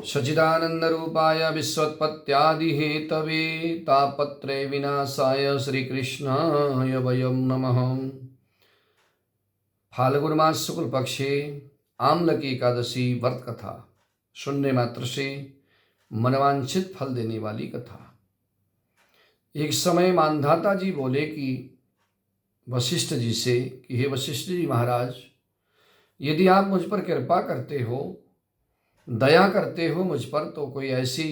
सच्चिदानन्दरूपाय विश्वोत्पत्त्यादिहेतवे तापत्रय विनाशाय श्रीकृष्णाय वयं नमः। फाल्गुन मास शुक्ल पक्षे आम्ल की एकादशी व्रत कथा सुनने मात्र से मनवांछित फल देने वाली कथा। एक समय मानधाता जी बोले कि वशिष्ठ जी से कि हे वशिष्ठ जी महाराज, यदि आप मुझ पर कृपा करते हो, दया करते हो मुझ पर, तो कोई ऐसी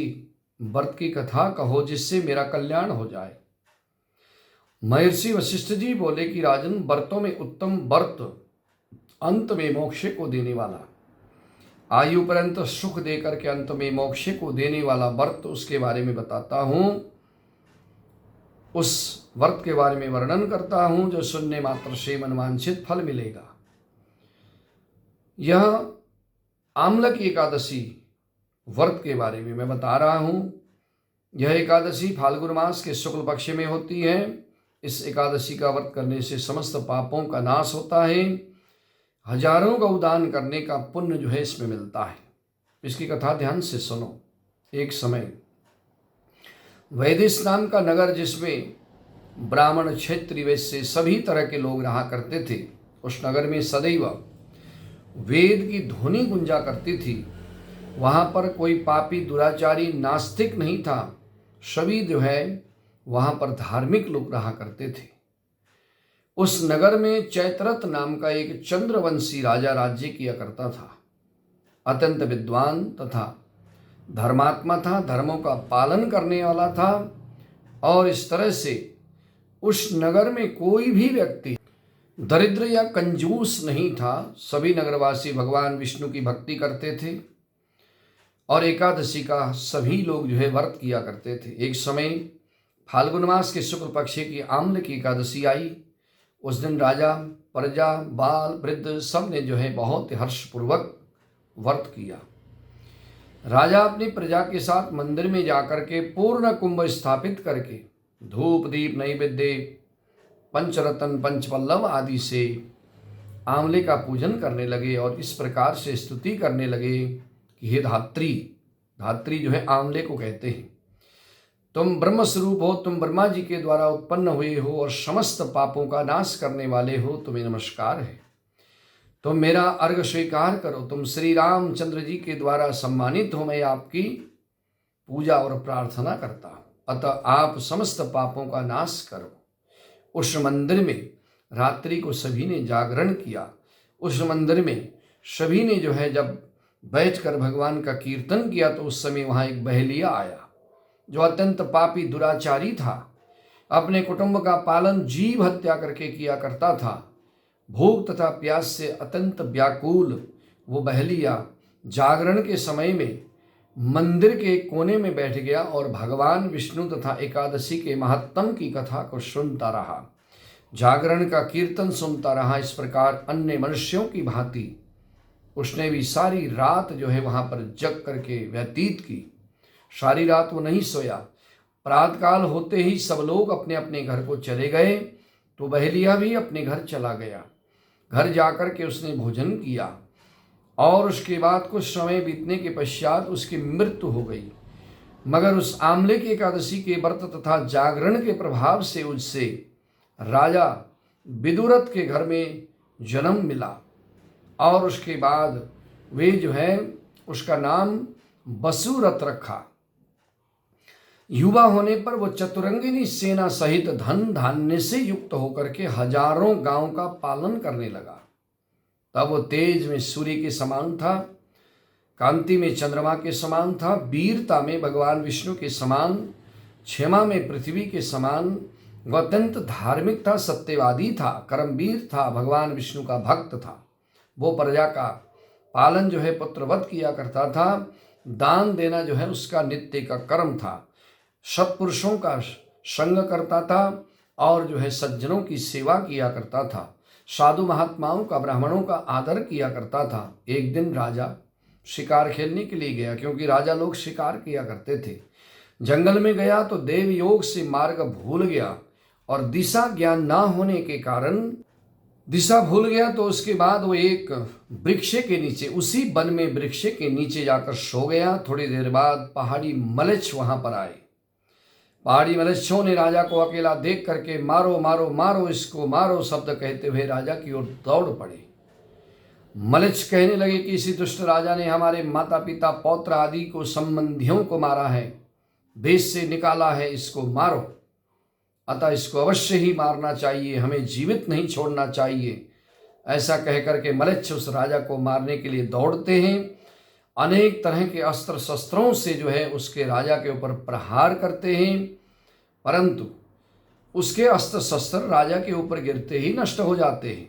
व्रत की कथा कहो जिससे मेरा कल्याण हो जाए। महर्षि वशिष्ठ जी बोले कि राजन, व्रतों में उत्तम व्रत अंत में मोक्ष को देने वाला, आयु पर्यंत सुख देकर के अंत में मोक्ष को देने वाला व्रत, उसके बारे में बताता हूं, उस व्रत के बारे में वर्णन करता हूं जो सुनने मात्र से मनवांछित फल मिलेगा। यह आम्ल की एकादशी व्रत के बारे में मैं बता रहा हूं। यह एकादशी फाल्गुन मास के शुक्ल पक्ष में होती है। इस एकादशी का व्रत करने से समस्त पापों का नाश होता है। हजारों गौदान करने का पुण्य जो है इसमें मिलता है। इसकी कथा ध्यान से सुनो। एक समय वैदिश नाम का नगर, जिसमें ब्राह्मण, क्षत्रिय, वैश्य सभी तरह के लोग रहा करते थे, उस नगर में सदैव वेद की ध्वनि गुंजा करती थी। वहाँ पर कोई पापी, दुराचारी, नास्तिक नहीं था। सभी जो है वहाँ पर धार्मिक लोग रहा करते थे। उस नगर में चैत्ररथ नाम का एक चंद्रवंशी राजा राज्य किया करता था। अत्यंत विद्वान तथा धर्मात्मा था, धर्मों का पालन करने वाला था। और इस तरह से उस नगर में कोई भी व्यक्ति दरिद्र या कंजूस नहीं था। सभी नगरवासी भगवान विष्णु की भक्ति करते थे और एकादशी का सभी लोग जो है व्रत किया करते थे। एक समय फाल्गुन मास के शुक्ल पक्ष की आम्ल की एकादशी आई। उस दिन राजा, प्रजा, बाल, वृद्ध सब ने जो है बहुत हर्षपूर्वक व्रत किया। राजा अपनी प्रजा के साथ मंदिर में जाकर के पूर्ण कुंभ स्थापित करके धूप, दीप, नैवेद्य, पंचरत्न, पंचपल्लव आदि से आंवले का पूजन करने लगे और इस प्रकार से स्तुति करने लगे कि हे धात्री, धात्री जो है आंवले को कहते हैं, तुम ब्रह्म स्वरूप हो, तुम ब्रह्मा जी के द्वारा उत्पन्न हुए हो और समस्त पापों का नाश करने वाले हो, तुम्हें नमस्कार है। तुम मेरा अर्घ स्वीकार करो। तुम श्री रामचंद्र जी के द्वारा सम्मानित हो। मैं आपकी पूजा और प्रार्थना करता हूँ, अतः आप समस्त पापों का नाश करो। उस मंदिर में रात्रि को सभी ने जागरण किया। उस मंदिर में सभी ने जो है जब बैठकर भगवान का कीर्तन किया तो उस समय वहाँ एक बहेलिया आया जो अत्यंत पापी, दुराचारी था। अपने कुटुंब का पालन जीव हत्या करके किया करता था। भूख तथा प्यास से अत्यंत व्याकुल वो बहेलिया जागरण के समय में मंदिर के कोने में बैठ गया और भगवान विष्णु तथा एकादशी के महत्तम की कथा को सुनता रहा, जागरण का कीर्तन सुनता रहा। इस प्रकार अन्य मनुष्यों की भांति उसने भी सारी रात जो है वहाँ पर जग करके व्यतीत की। सारी रात वो नहीं सोया। प्रातःकाल होते ही सब लोग अपने अपने घर को चले गए तो बहेलिया भी अपने घर चला गया। घर जाकर के उसने भोजन किया और उसके बाद कुछ समय बीतने के पश्चात उसकी मृत्यु हो गई। मगर उस आम्ले की एकादशी के व्रत तथा जागरण के प्रभाव से उससे राजा विदुरथ के घर में जन्म मिला और उसके बाद वे जो है उसका नाम वसुरथ रखा। युवा होने पर वो चतुरंगिनी सेना सहित धन धान्य से युक्त होकर के हजारों गांव का पालन करने लगा। तब वो तेज में सूर्य के समान था, कांति में चंद्रमा के समान था, वीरता में भगवान विष्णु के समान, क्षमा में पृथ्वी के समान। वह अत्यंत धार्मिक था, सत्यवादी था, कर्मवीर था, भगवान विष्णु का भक्त था। वो प्रजा का पालन जो है पुत्रवत किया करता था। दान देना जो है उसका नित्य का कर्म था। सत्पुरुषों का संग करता था और जो है सज्जनों की सेवा किया करता था। साधु महात्माओं का, ब्राह्मणों का आदर किया करता था। एक दिन राजा शिकार खेलने के लिए गया, क्योंकि राजा लोग शिकार किया करते थे। जंगल में गया तो देव योग से मार्ग भूल गया और दिशा ज्ञान ना होने के कारण दिशा भूल गया तो उसके बाद वो एक वृक्ष के नीचे, उसी वन में वृक्ष के नीचे जाकर सो गया। थोड़ी देर बाद पहाड़ी मलेच्छ वहां पर आए। पहाड़ी मलेच्छों ने राजा को अकेला देख करके मारो मारो मारो, इसको मारो शब्द कहते हुए राजा की ओर दौड़ पड़े। मलेच्छ कहने लगे कि इसी दुष्ट राजा ने हमारे माता पिता पौत्र आदि को संबंधियों को मारा है, देश से निकाला है, इसको मारो। अतः इसको अवश्य ही मारना चाहिए, हमें जीवित नहीं छोड़ना चाहिए। ऐसा कह करके मलेच्छ उस राजा को मारने के लिए दौड़ते हैं। अनेक तरह के अस्त्र शस्त्रों से जो है उसके राजा के ऊपर प्रहार करते हैं, परंतु उसके अस्त्र शस्त्र राजा के ऊपर गिरते ही नष्ट हो जाते हैं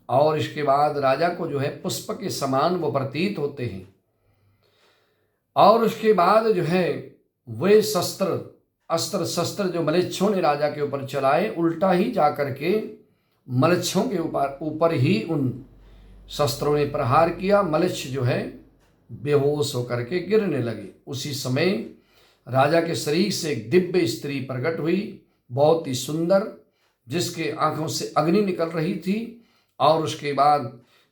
और इसके बाद राजा को जो है पुष्प के समान वो प्रतीत होते हैं। और उसके बाद जो है वे अस्त्र शस्त्र जो मलेच्छों ने राजा के ऊपर चलाए, उल्टा ही जाकर के मलेच्छों के ऊपर ही उन शस्त्रों ने प्रहार किया। मलेच्छ जो है बेहोश होकर के गिरने लगे। उसी समय राजा के शरीर से एक दिव्य स्त्री प्रकट हुई, बहुत ही सुंदर, जिसके आंखों से अग्नि निकल रही थी और उसके बाद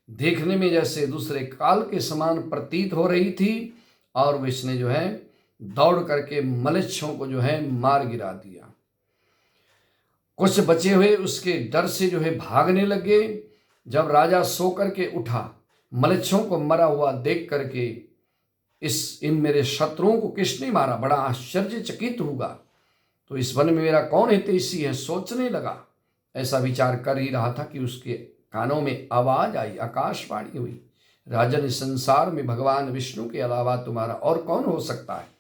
देखने में जैसे दूसरे काल के समान प्रतीत हो रही थी। और वो इसने जो है दौड़ करके मलेच्छों को जो है मार गिरा दिया। कुछ बचे हुए उसके डर से जो है भागने लगे। जब राजा सो करके उठा, मलेच्छों को मरा हुआ देख करके इन मेरे शत्रुओं को किसने मारा, बड़ा आश्चर्यचकित होगा, तो इस वन में मेरा कौन हितैषी है, सोचने लगा। ऐसा विचार कर ही रहा था कि उसके कानों में आवाज आई, आकाशवाणी हुई, राजन, इस संसार में भगवान विष्णु के अलावा तुम्हारा और कौन हो सकता है,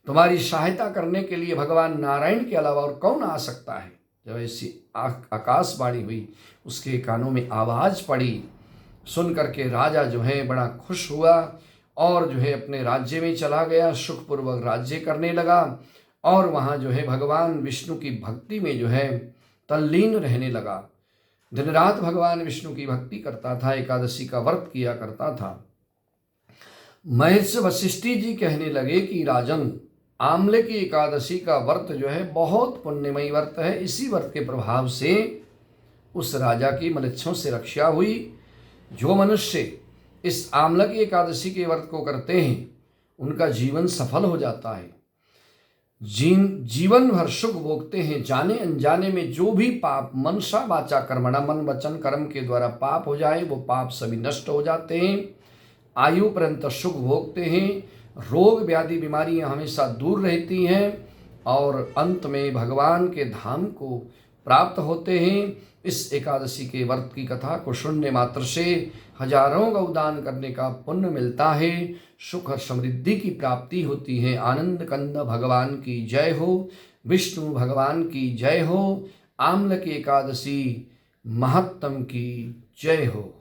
तुम्हारी सहायता करने के लिए भगवान नारायण के अलावा और कौन आ सकता है। जब ऐसी आकाशवाणी हुई, उसके कानों में आवाज पड़ी, सुन करके राजा जो है बड़ा खुश हुआ और जो है अपने राज्य में चला गया, सुखपूर्वक राज्य करने लगा और वहाँ जो है भगवान विष्णु की भक्ति में जो है तल्लीन रहने लगा। दिन रात भगवान विष्णु की भक्ति करता था, एकादशी का व्रत किया करता था। महर्षि वशिष्ठी जी कहने लगे कि राजन, आमले की एकादशी का व्रत जो है बहुत पुण्यमयी व्रत है। इसी व्रत के प्रभाव से उस राजा की मलेच्छों से रक्षा हुई। जो मनुष्य इस आमला की एकादशी के व्रत को करते हैं, उनका जीवन सफल हो जाता है, जीवन भर सुख भोगते हैं। जाने अनजाने में जो भी पाप मनसा वाचा कर्मणा, मन वचन कर्म के द्वारा पाप हो जाए, वो पाप सभी नष्ट हो जाते हैं। आयु पर्यंत सुख भोगते हैं, रोग व्याधि बीमारियां हमेशा दूर रहती हैं और अंत में भगवान के धाम को प्राप्त होते हैं। इस एकादशी के व्रत की कथा को सुनने मात्र से हजारों गौदान करने का पुण्य मिलता है, सुख और समृद्धि की प्राप्ति होती है। आनंद कंद भगवान की जय हो, विष्णु भगवान की जय हो, आम्ल की एकादशी महात्म की जय हो।